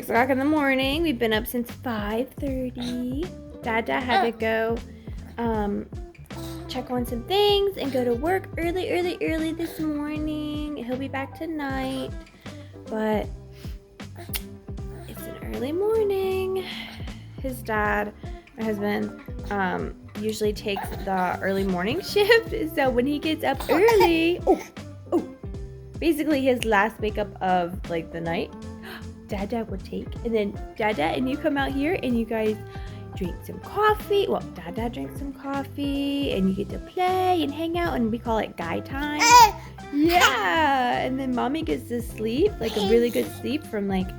o'clock in the morning. We've been up since 5:30. Dada had to go check on some things and go to work early this morning. He'll be back tonight, but it's an early morning. His dad, my husband, usually takes the early morning shift, so when he gets up early, basically his last wake up of like the night, Dada would take, and then Dada and you come out here and you guys drink some coffee. Well, Dada drinks some coffee and you get to play and hang out, and we call it guy time. Yeah, and then mommy gets to sleep, like a really good sleep from like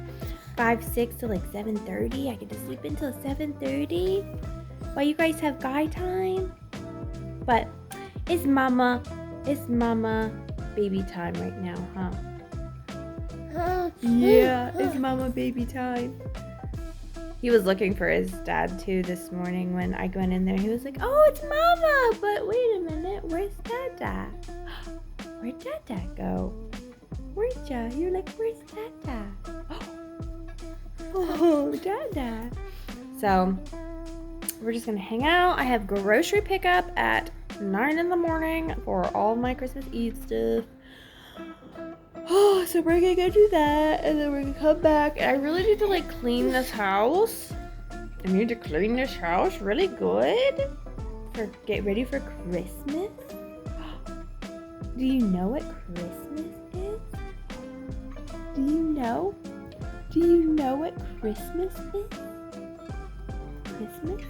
5, 6 to like 7:30. I get to sleep until 7:30 while you guys have guy time. But it's mama baby time right now, huh? Yeah, it's mama baby time. He was looking for his dad too this morning when I went in there. He was like, oh, it's mama, but wait a minute, where's Dada? Where'd Dada go? Where'd ya? You're like, where's Dada? Oh, Dada. So we're just gonna hang out. I have grocery pickup at 9 in the morning for all my Christmas Eve stuff. Oh, so we're gonna go do that, and then we're gonna come back. And I really need to like clean this house. I need to clean this house really good for get ready for Christmas. Do you know what Christmas is? Do you know? Do you know what Christmas is? Christmas?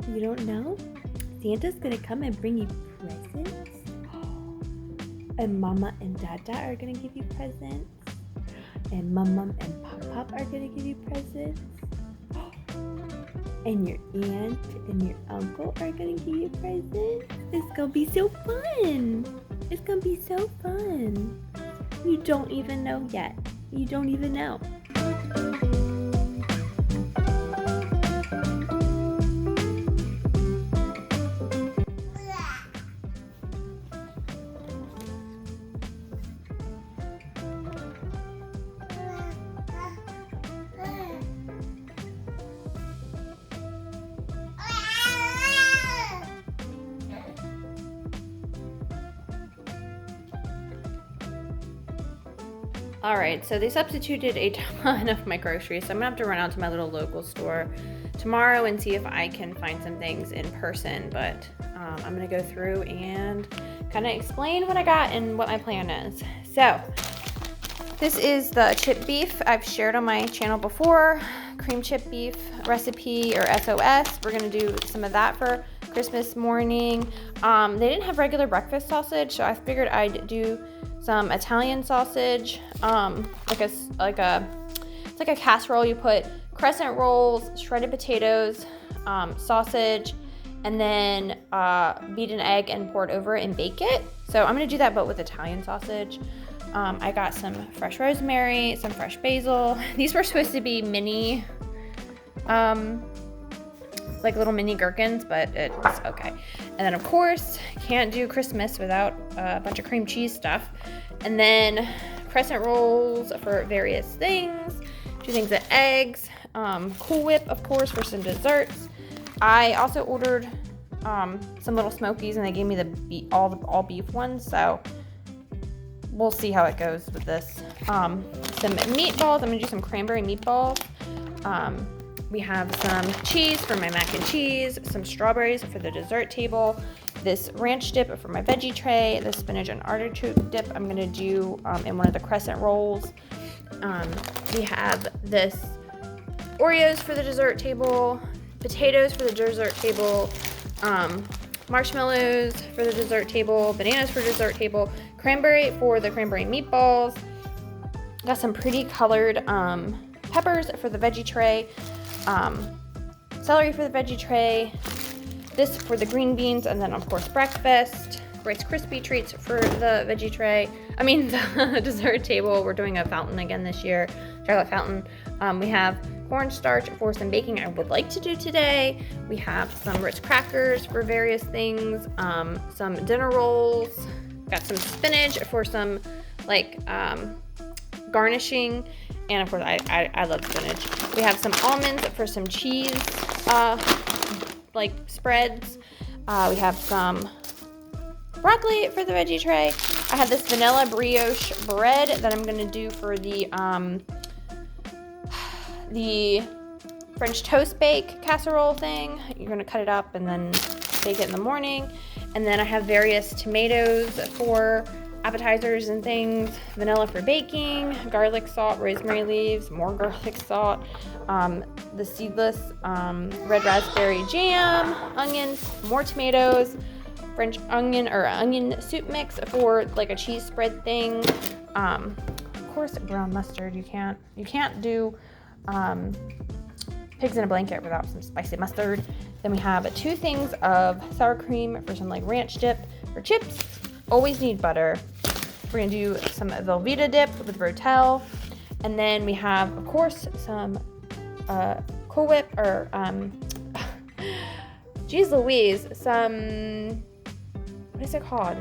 You don't know? Santa's gonna come and bring you presents. And Mama and Dada are gonna give you presents. And Mama and Pop are gonna give you presents. And your aunt and your uncle are gonna give you presents. It's gonna be so fun. It's gonna be so fun. You don't even know yet. You don't even know. Alright, so they substituted a ton of my groceries, so I'm going to have to run out to my little local store tomorrow and see if I can find some things in person, but I'm going to go through and kind of explain what I got and what my plan is. So, this is the chip beef I've shared on my channel before, cream chip beef recipe or SOS. We're going to do some of that for Christmas morning. They didn't have regular breakfast sausage, so I figured I'd do some Italian sausage, it's like a casserole. You put crescent rolls, shredded potatoes, sausage, and then beat an egg and pour it over and bake it. So I'm gonna do that, but with Italian sausage. I got some fresh rosemary, some fresh basil. These were supposed to be mini, like little mini gherkins, but it's okay. And then of course, can't do Christmas without a bunch of cream cheese stuff. And then crescent rolls for various things, 2 things of eggs, Cool Whip, of course, for some desserts. I also ordered some little Smokies, and they gave me the all beef ones, so we'll see how it goes with this. Some meatballs. I'm gonna do some cranberry meatballs. We have some cheese for my mac and cheese, some strawberries for the dessert table, this ranch dip for my veggie tray, the spinach and artichoke dip I'm gonna do in one of the crescent rolls. We have this Oreos for the dessert table, potatoes for the dessert table, marshmallows for the dessert table, bananas for dessert table, cranberry for the cranberry meatballs. Got some pretty colored peppers for the veggie tray, celery for the veggie tray, this for the green beans, and then of course breakfast, Rice Krispie treats for the veggie tray. I mean the dessert table. We're doing a fountain again this year, chocolate fountain. We have cornstarch for some baking I would like to do today. We have some Ritz crackers for various things, some dinner rolls. Got some spinach for some like garnishing, and of course I love spinach. We have some almonds for some cheese, like spreads. We have some broccoli for the veggie tray. I have this vanilla brioche bread that I'm gonna do for the French toast bake casserole thing. You're gonna cut it up and then bake it in the morning. And then I have various tomatoes for appetizers and things, vanilla for baking, garlic salt, rosemary leaves, more garlic salt, the seedless red raspberry jam, onions, more tomatoes, French onion or onion soup mix for like a cheese spread thing. Of course, brown mustard. You can't do pigs in a blanket without some spicy mustard. Then we have 2 things of sour cream for some like ranch dip for chips. Always need butter. We're gonna do some Velveeta dip with Rotel. And then we have, of course, some Cool Whip or geez Louise, some, what is it called?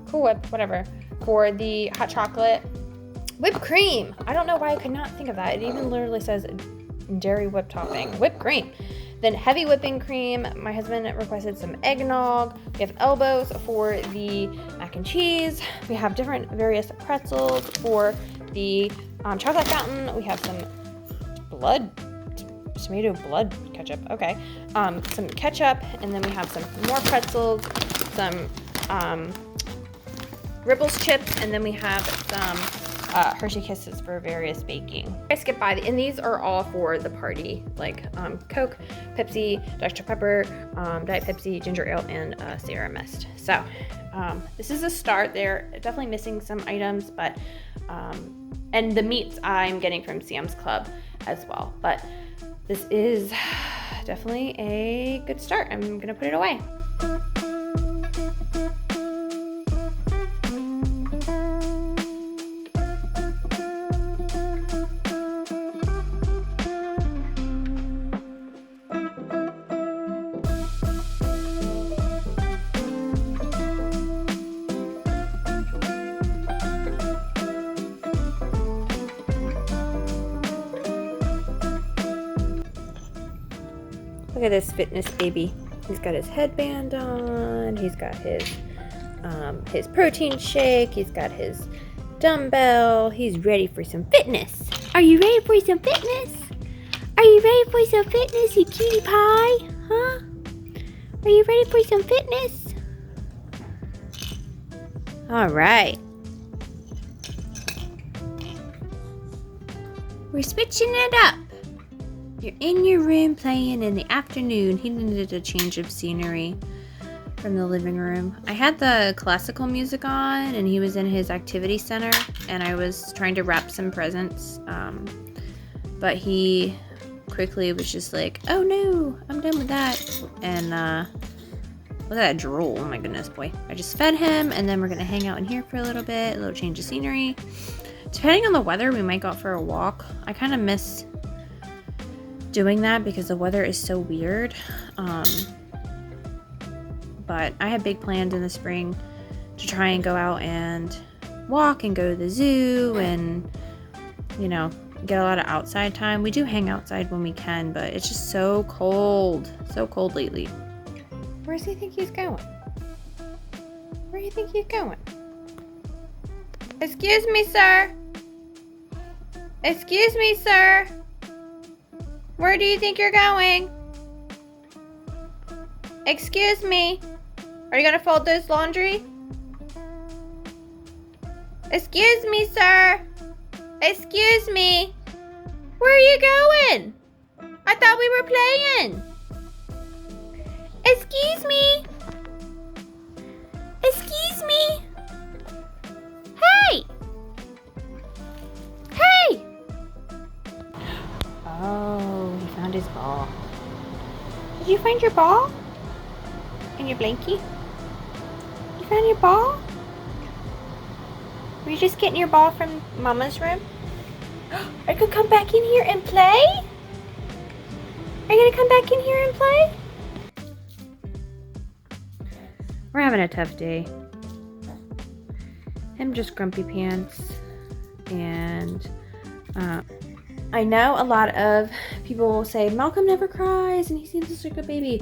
Cool Whip, whatever, for the hot chocolate. Whipped cream. I don't know why I could not think of that. It even literally says dairy whipped topping. Whipped cream. Then heavy whipping cream. My husband requested some eggnog. We have elbows for the mac and cheese. We have different various pretzels for the chocolate fountain. We have some tomato blood ketchup. Okay. Some ketchup, and then we have some more pretzels, some Ribbles chips, and then we have some Hershey Kisses for various baking. I skipped by, and these are all for the party, like Coke, Pepsi, Dr. Pepper, Diet Pepsi, ginger ale, and Sierra Mist. So this is a start. They're definitely missing some items, but and the meats I'm getting from Sam's Club as well. But this is definitely a good start. I'm gonna put it away. Look at this fitness baby. He's got his headband on. He's got his protein shake. He's got his dumbbell. He's ready for some fitness. Are you ready for some fitness? Are you ready for some fitness, you cutie pie? Huh? Are you ready for some fitness? All right. We're switching it up. You're in your room playing in the afternoon. He needed a change of scenery from the living room. I had the classical music on, and he was in his activity center, and I was trying to wrap some presents, but he quickly was just like, oh no, I'm done with that. And look at that drool. Oh my goodness, boy. I just fed him, and then we're gonna hang out in here for a little bit, a little change of scenery. Depending on the weather, we might go out for a walk. I kind of miss doing that because the weather is so weird. But I have big plans in the spring to try and go out and walk and go to the zoo and, you know, get a lot of outside time. We do hang outside when we can, but it's just so cold lately. Where does he think he's going? Where do you think he's going? Excuse me, sir. Excuse me, sir. Where do you think you're going? Excuse me. Are you gonna fold this laundry? Excuse me, sir. Excuse me. Where are you going? I thought we were playing. Excuse me. Excuse me. Hey. Hey. Oh, he found his ball. Did you find your ball? In your blankie? You found your ball? Were you just getting your ball from Mama's room? Are you gonna come back in here and play? Are you gonna come back in here and play? We're having a tough day. I'm just grumpy pants. And I know a lot of people will say Malcolm never cries and he seems just like a baby.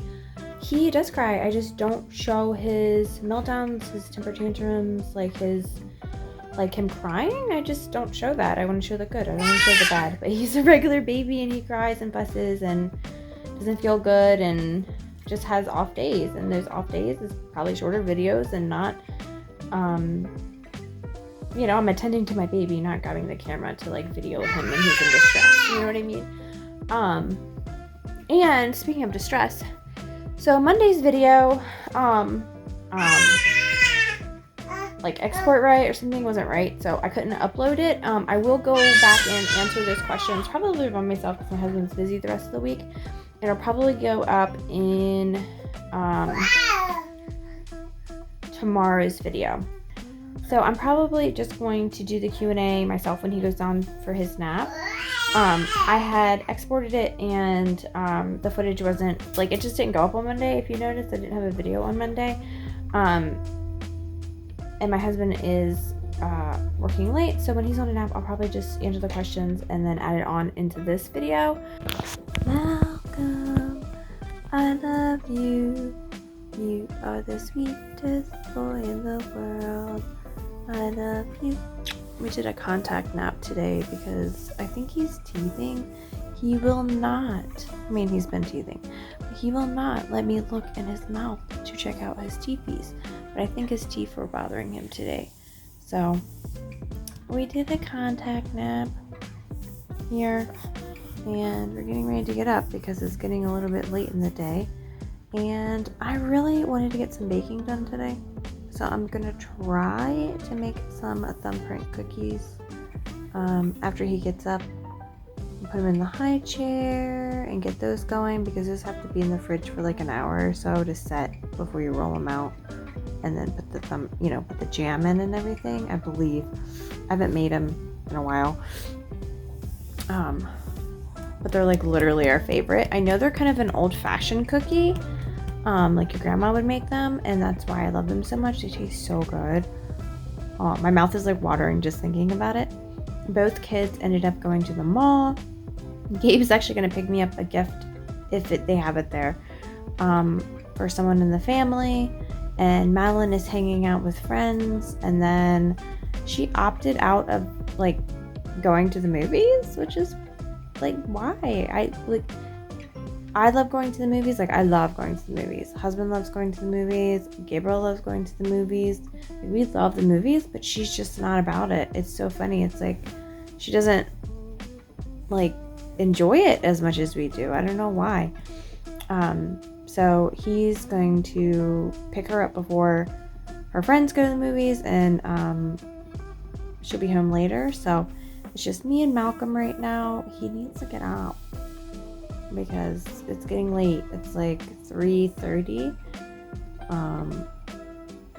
He does cry. I just don't show his meltdowns, his temper tantrums, like him crying. I just don't show that. I want to show the good. I don't want to show the bad. But he's a regular baby and he cries and fusses and doesn't feel good and just has off days. And those off days is probably shorter videos and not, you know, I'm attending to my baby, not grabbing the camera to like video him when he's in distress. You know what I mean? And speaking of distress, so Monday's video, like export right or something wasn't right, so I couldn't upload it. I will go back and answer those questions, probably by myself because my husband's busy the rest of the week. It'll probably go up in tomorrow's video. So I'm probably just going to do the Q&A myself when he goes down for his nap. I had exported it and the footage wasn't, like, it just didn't go up on Monday. If you noticed, I didn't have a video on Monday. And my husband is working late, so when he's on a nap, I'll probably just answer the questions and then add it on into this video. Malcolm, I love you. You are the sweetest boy in the world. I love you. We did a contact nap today because I think he's teething. He will not, I mean, he's been teething, but he will not let me look in his mouth to check out his teethies. But I think his teeth were bothering him today. So we did a contact nap here and we're getting ready to get up because it's getting a little bit late in the day. And I really wanted to get some baking done today. So I'm gonna try to make some thumbprint cookies after he gets up. Put them in the high chair and get those going because those have to be in the fridge for like an hour or so to set before you roll them out. And then put the put the jam in and everything. I believe I haven't made them in a while. But they're like literally our favorite. I know they're kind of an old-fashioned cookie. Like your grandma would make them, and that's why I love them so much. They taste so good. Oh, my mouth is like watering just thinking about it. Both kids ended up going to the mall. Gabe's actually going to pick me up a gift if they have it there for someone in the family, and Madeline is hanging out with friends, and then she opted out of like going to the movies, which is like, why? I love going to the movies. Like, I love going to the movies. Husband loves going to the movies. Gabriel loves going to the movies. Like, we love the movies, but she's just not about it. It's so funny. It's like she doesn't like enjoy it as much as we do. I don't know why. So he's going to pick her up before her friends go to the movies, and she'll be home later. So it's just me and Malcolm right now. He needs to get up because it's getting late. It's like 3:30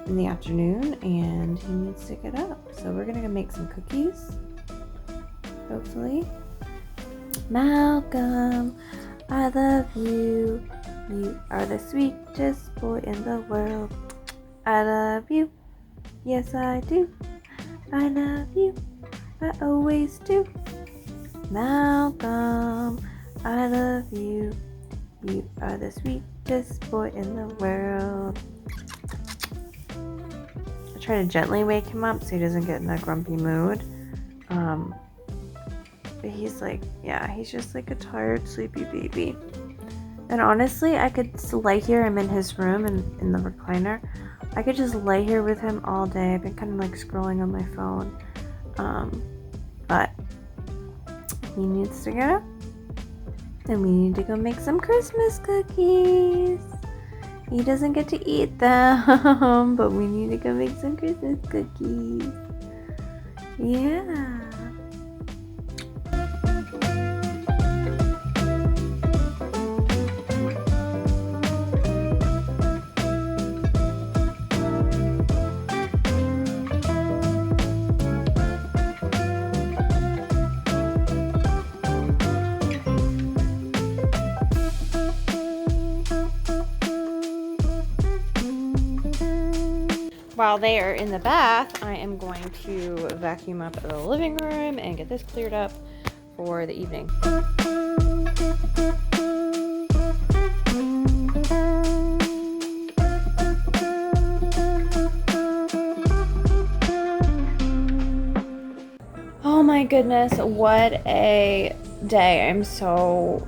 in the afternoon and he needs to get up. So we're gonna go make some cookies, hopefully. Malcolm, I love you. You are the sweetest boy in the world. I love you. Yes, I do. I love you. I always do. Malcolm, I love you. You are the sweetest boy in the world. I try to gently wake him up so he doesn't get in a grumpy mood. But he's like, yeah, he's just like a tired, sleepy baby. And honestly, I could lay here. I'm in his room and in the recliner. I could just lay here with him all day. I've been kind of like scrolling on my phone. But he needs to get up. And we need to go make some Christmas cookies. He doesn't get to eat them, but we need to go make some Christmas cookies. Yeah. while they are in the bath, I am going to vacuum up the living room and get this cleared up for the evening. Oh my goodness, what a day. I'm so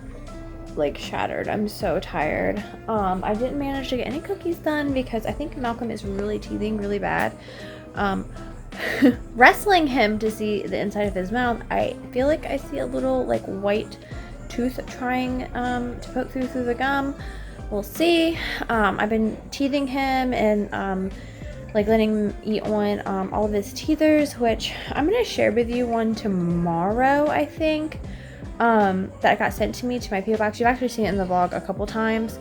like shattered. I'm so tired. I didn't manage to get any cookies done because I think Malcolm is really teething really bad. Wrestling him to see the inside of his mouth, I feel like I see a little like white tooth trying to poke through the gum. We'll see. I've been teething him and like letting him eat on all of his teethers, which I'm gonna share with you one tomorrow, I think, that got sent to me to my PO box. You've actually seen it in the vlog a couple times,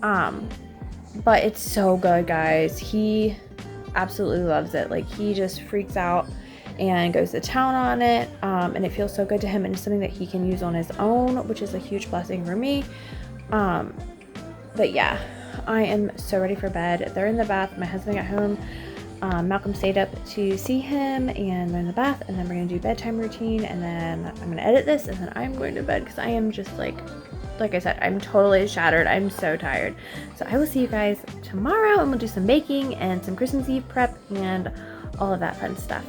but it's so good, guys. He absolutely loves it. Like, he just freaks out and goes to town on it, and it feels so good to him, and it's something that he can use on his own, which is a huge blessing for me. But yeah, I am so ready for bed. They're in the bath. My husband got home. Malcolm stayed up to see him, and they're in the bath, and then we're gonna do bedtime routine, and then I'm gonna edit this, and then I'm going to bed because I am just like I said, I'm totally shattered. I'm so tired. So I will see you guys tomorrow, and we'll do some baking and some Christmas Eve prep and all of that fun stuff.